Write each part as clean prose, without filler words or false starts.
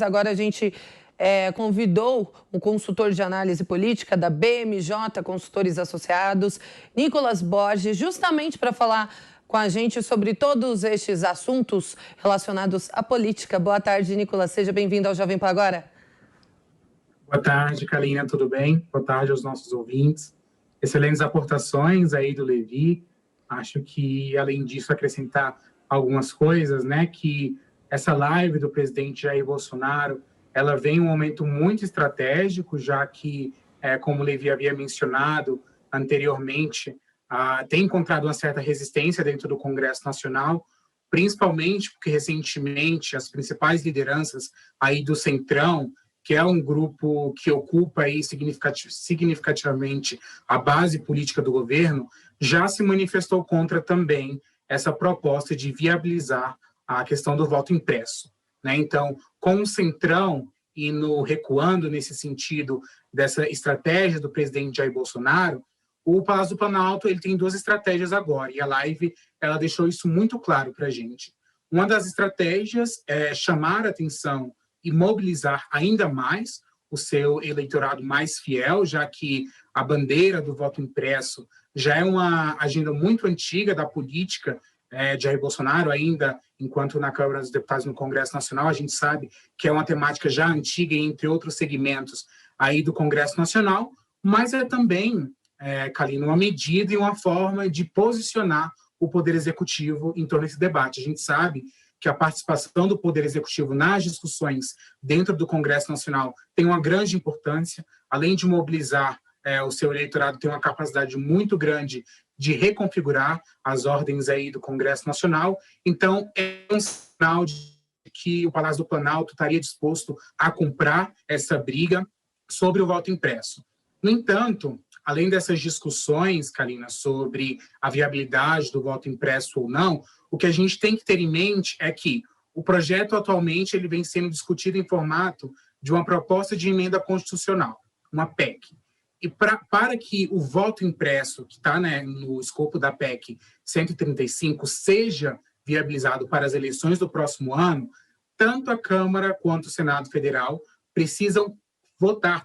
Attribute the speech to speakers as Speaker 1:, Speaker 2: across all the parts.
Speaker 1: Agora a gente convidou um consultor de análise política da BMJ, Consultores Associados, Nicolas Borges, justamente para falar com a gente sobre todos estes assuntos relacionados à política. Boa tarde, Nicolas. Seja bem-vindo ao Jovem Pan Agora.
Speaker 2: Boa tarde, Kalina, tudo bem? Boa tarde aos nossos ouvintes. Excelentes aportações aí do Levi. Acho que, além disso, acrescentar algumas coisas, né, que essa live do presidente Jair Bolsonaro, ela vem em um momento muito estratégico, já que, como o Levi havia mencionado anteriormente, tem encontrado uma certa resistência dentro do Congresso Nacional, principalmente porque, recentemente, as principais lideranças aí do Centrão, que é um grupo que ocupa aí significativamente a base política do governo, já se manifestou contra também essa proposta de viabilizar a questão do voto impresso, né? Então, com o Centrão recuando nesse sentido dessa estratégia do presidente Jair Bolsonaro, o Palácio do Planalto ele tem duas estratégias agora, e a live ela deixou isso muito claro para a gente. Uma das estratégias é chamar a atenção e mobilizar ainda mais o seu eleitorado mais fiel, já que a bandeira do voto impresso já é uma agenda muito antiga da política de Jair Bolsonaro, ainda enquanto na Câmara dos Deputados no Congresso Nacional, a gente sabe que é uma temática já antiga, entre outros segmentos aí do Congresso Nacional, mas é também, Kalina, uma medida e uma forma de posicionar o Poder Executivo em torno desse debate. A gente sabe que a participação do Poder Executivo nas discussões dentro do Congresso Nacional tem uma grande importância, além de mobilizar o seu eleitorado, tem uma capacidade muito grande de reconfigurar as ordens aí do Congresso Nacional. Então, é um sinal de que o Palácio do Planalto estaria disposto a comprar essa briga sobre o voto impresso. No entanto, além dessas discussões, Kalina, sobre a viabilidade do voto impresso ou não, o que a gente tem que ter em mente é que o projeto atualmente ele vem sendo discutido em formato de uma proposta de emenda constitucional, uma PEC. E para que o voto impresso, que está, né, no escopo da PEC 135, seja viabilizado para as eleições do próximo ano, tanto a Câmara quanto o Senado Federal precisam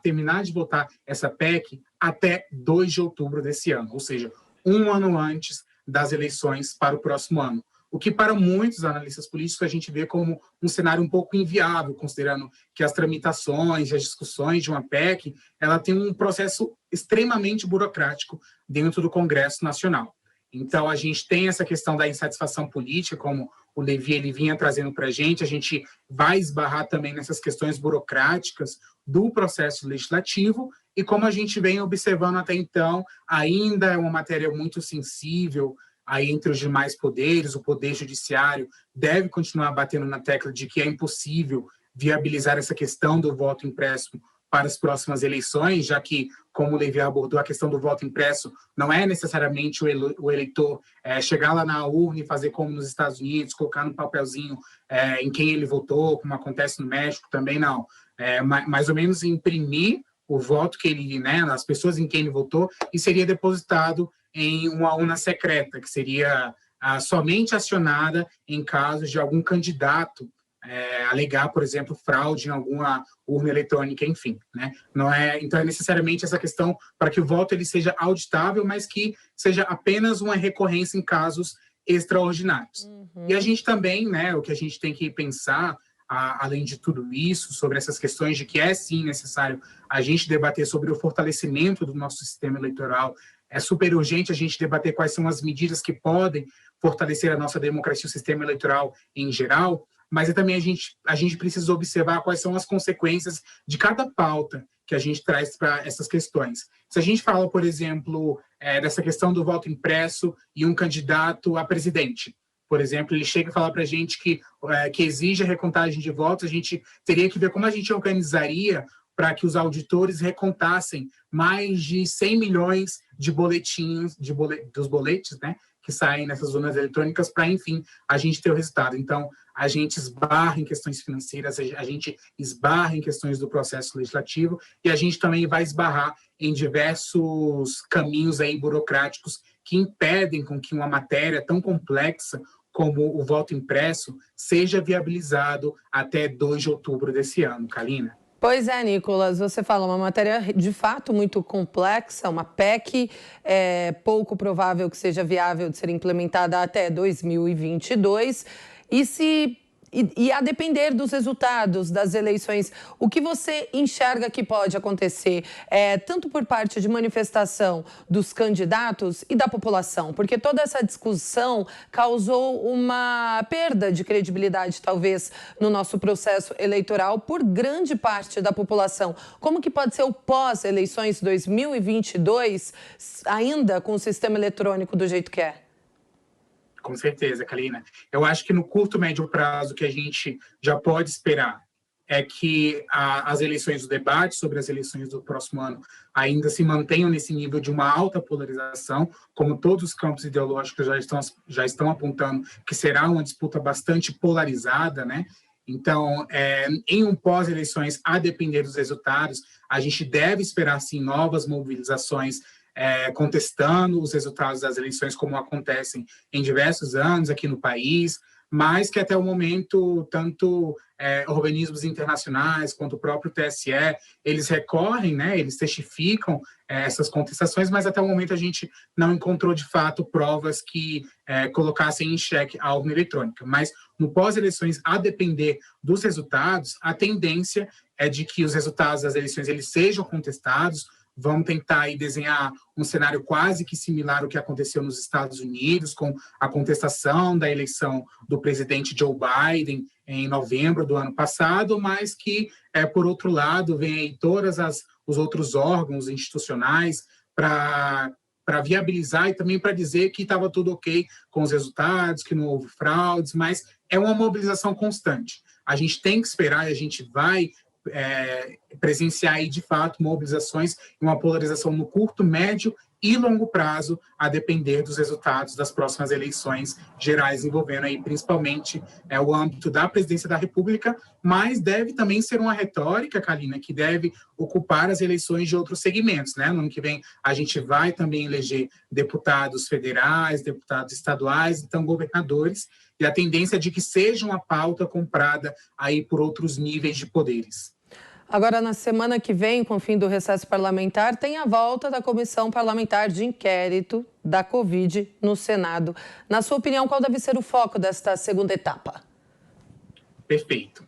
Speaker 2: terminar de votar essa PEC até 2 de outubro desse ano, ou seja, um ano antes das eleições para o próximo ano. O que para muitos analistas políticos a gente vê como um cenário um pouco inviável, considerando que as tramitações e as discussões de uma PEC, ela tem um processo extremamente burocrático dentro do Congresso Nacional. Então, a gente tem essa questão da insatisfação política, como o Levi ele vinha trazendo para a gente vai esbarrar também nessas questões burocráticas do processo legislativo, e como a gente vem observando até então, ainda é uma matéria muito sensível aí entre os demais poderes. O Poder Judiciário deve continuar batendo na tecla de que é impossível viabilizar essa questão do voto impresso para as próximas eleições, já que, como o Levi abordou, a questão do voto impresso não é necessariamente o eleitor chegar lá na urna e fazer como nos Estados Unidos, colocar no papelzinho em quem ele votou, como acontece no México, também não. Mais ou menos imprimir o voto que ele, né, as pessoas em quem ele votou, e seria depositado em uma urna secreta, que seria somente acionada em casos de algum candidato alegar, por exemplo, fraude em alguma urna eletrônica, enfim, né? Então é necessariamente essa questão para que o voto ele seja auditável, mas que seja apenas uma recorrência em casos extraordinários. E a gente também, né, o que a gente tem que pensar, além de tudo isso, sobre essas questões de que é sim necessário a gente debater sobre o fortalecimento do nosso sistema eleitoral. É super urgente a gente debater quais são as medidas que podem fortalecer a nossa democracia e o sistema eleitoral em geral, mas também a gente precisa observar quais são as consequências de cada pauta que a gente traz para essas questões. Se a gente fala, por exemplo, dessa questão do voto impresso e um candidato a presidente, por exemplo, ele chega e fala para a gente que exige a recontagem de votos, a gente teria que ver como a gente organizaria para que os auditores recontassem mais de 100 milhões de boletins, dos boletes, né, que saem nessas urnas eletrônicas, para, enfim, a gente ter o resultado. Então, a gente esbarra em questões financeiras, a gente esbarra em questões do processo legislativo, e a gente também vai esbarrar em diversos caminhos aí burocráticos que impedem com que uma matéria tão complexa como o voto impresso seja viabilizado até 2 de outubro desse ano, Kalina.
Speaker 1: Pois é, Nicolas, você fala uma matéria de fato muito complexa, uma PEC pouco provável que seja viável de ser implementada até 2022. E a depender dos resultados das eleições, o que você enxerga que pode acontecer, tanto por parte de manifestação dos candidatos e da população? Porque toda essa discussão causou uma perda de credibilidade, talvez, no nosso processo eleitoral por grande parte da população. Como que pode ser o pós-eleições 2022, ainda com o sistema eletrônico do jeito que é?
Speaker 2: Com certeza, Kalina. Eu acho que no curto, médio prazo, que a gente já pode esperar é que as eleições, o debate sobre as eleições do próximo ano ainda se mantenham nesse nível de uma alta polarização, como todos os campos ideológicos já estão apontando que será uma disputa bastante polarizada, né? Então, em um pós-eleições, a depender dos resultados, a gente deve esperar, sim, novas mobilizações contestando os resultados das eleições, como acontecem em diversos anos aqui no país, mas que até o momento, tanto organismos internacionais quanto o próprio TSE, eles recorrem, né, eles testificam essas contestações, mas até o momento a gente não encontrou, de fato, provas que colocassem em xeque a urna eletrônica. Mas no pós-eleições, a depender dos resultados, a tendência é de que os resultados das eleições eles sejam contestados. Vamos tentar aí desenhar um cenário quase que similar ao que aconteceu nos Estados Unidos, com a contestação da eleição do presidente Joe Biden em novembro do ano passado, mas que, por outro lado, vem aí todos os outros órgãos institucionais para viabilizar e também para dizer que estava tudo ok com os resultados, que não houve fraudes, mas é uma mobilização constante. A gente tem que esperar e a gente vai presenciar aí, de fato, mobilizações e uma polarização no curto, médio e longo prazo, a depender dos resultados das próximas eleições gerais, envolvendo aí principalmente o âmbito da presidência da República, mas deve também ser uma retórica, Kalina, que deve ocupar as eleições de outros segmentos, né? No ano que vem a gente vai também eleger deputados federais, deputados estaduais, então governadores, e a tendência é de que seja uma pauta comprada aí por outros níveis de poderes.
Speaker 1: Agora, na semana que vem, com o fim do recesso parlamentar, tem a volta da Comissão Parlamentar de Inquérito da Covid no Senado. Na sua opinião, qual deve ser o foco desta segunda etapa?
Speaker 2: Perfeito.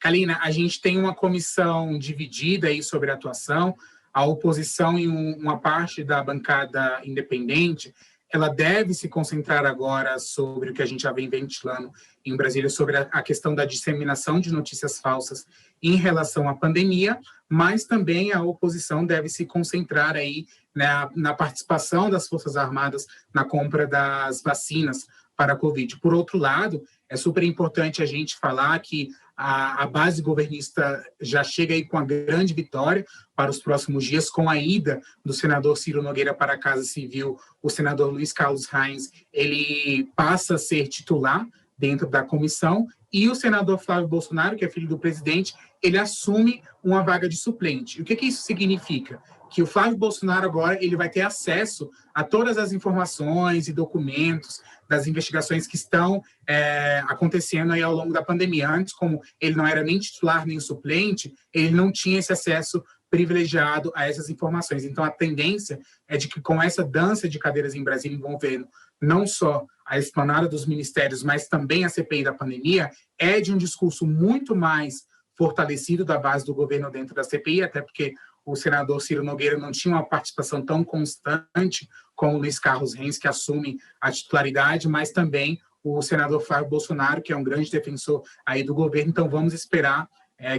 Speaker 2: Kalina, a gente tem uma comissão dividida aí sobre a atuação. A oposição e uma parte da bancada independente, ela deve se concentrar agora sobre o que a gente já vem ventilando em Brasília, sobre a questão da disseminação de notícias falsas em relação à pandemia, mas também a oposição deve se concentrar aí, né, na participação das Forças Armadas na compra das vacinas para a Covid. Por outro lado, é super importante a gente falar que a base governista já chega aí com a grande vitória para os próximos dias, com a ida do senador Ciro Nogueira para a Casa Civil. O senador Luiz Carlos Reins, ele passa a ser titular dentro da comissão, e o senador Flávio Bolsonaro, que é filho do presidente, ele assume uma vaga de suplente. E o que isso significa? Que o Flávio Bolsonaro agora ele vai ter acesso a todas as informações e documentos das investigações que estão acontecendo aí ao longo da pandemia. Antes, como ele não era nem titular nem suplente, ele não tinha esse acesso privilegiado a essas informações. Então, a tendência é de que, com essa dança de cadeiras em Brasília envolvendo não só a esplanada dos ministérios, mas também a CPI da pandemia, é de um discurso muito mais fortalecido da base do governo dentro da CPI, até porque o senador Ciro Nogueira não tinha uma participação tão constante como o Luiz Carlos Reins, que assume a titularidade, mas também o senador Flávio Bolsonaro, que é um grande defensor aí do governo. Então, vamos esperar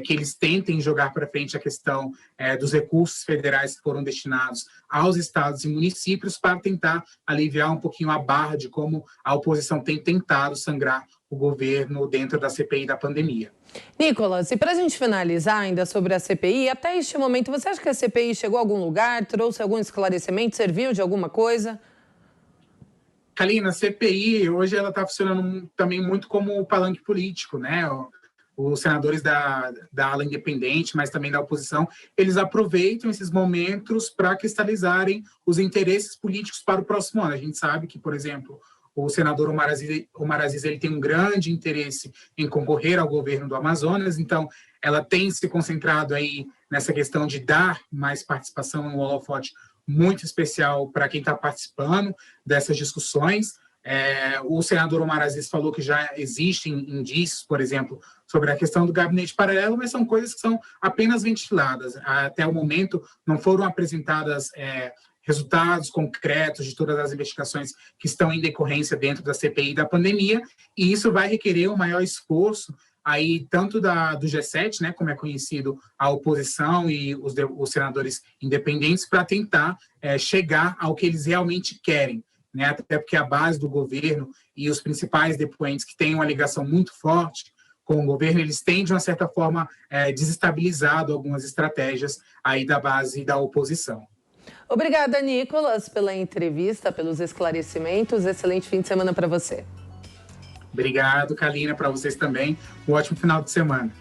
Speaker 2: que eles tentem jogar para frente a questão dos recursos federais que foram destinados aos estados e municípios para tentar aliviar um pouquinho a barra de como a oposição tem tentado sangrar o governo dentro da CPI da pandemia.
Speaker 1: Nicolas, e para a gente finalizar ainda sobre a CPI, até este momento, você acha que a CPI chegou a algum lugar, trouxe algum esclarecimento, serviu de alguma coisa?
Speaker 2: Kalina, a CPI hoje ela está funcionando também muito como palanque político, né? Os senadores da ala independente, mas também da oposição, eles aproveitam esses momentos para cristalizarem os interesses políticos para o próximo ano. A gente sabe que, por exemplo, o senador Omar Aziz ele tem um grande interesse em concorrer ao governo do Amazonas, então ela tem se concentrado aí nessa questão de dar mais participação em um holofote muito especial para quem está participando dessas discussões. O senador Omar Aziz falou que já existem indícios, por exemplo, sobre a questão do gabinete paralelo, mas são coisas que são apenas ventiladas. Até o momento, não foram apresentadas resultados concretos de todas as investigações que estão em decorrência dentro da CPI da pandemia, e isso vai requerer um maior esforço aí tanto do G7, né, como é conhecido a oposição e os senadores independentes, para tentar chegar ao que eles realmente querem, né, até porque a base do governo e os principais depoentes que têm uma ligação muito forte com o governo, eles têm, de uma certa forma, desestabilizado algumas estratégias aí da base da oposição.
Speaker 1: Obrigada, Nicolas, pela entrevista, pelos esclarecimentos. Excelente fim de semana para você.
Speaker 2: Obrigado, Kalina, para vocês também. Um ótimo final de semana.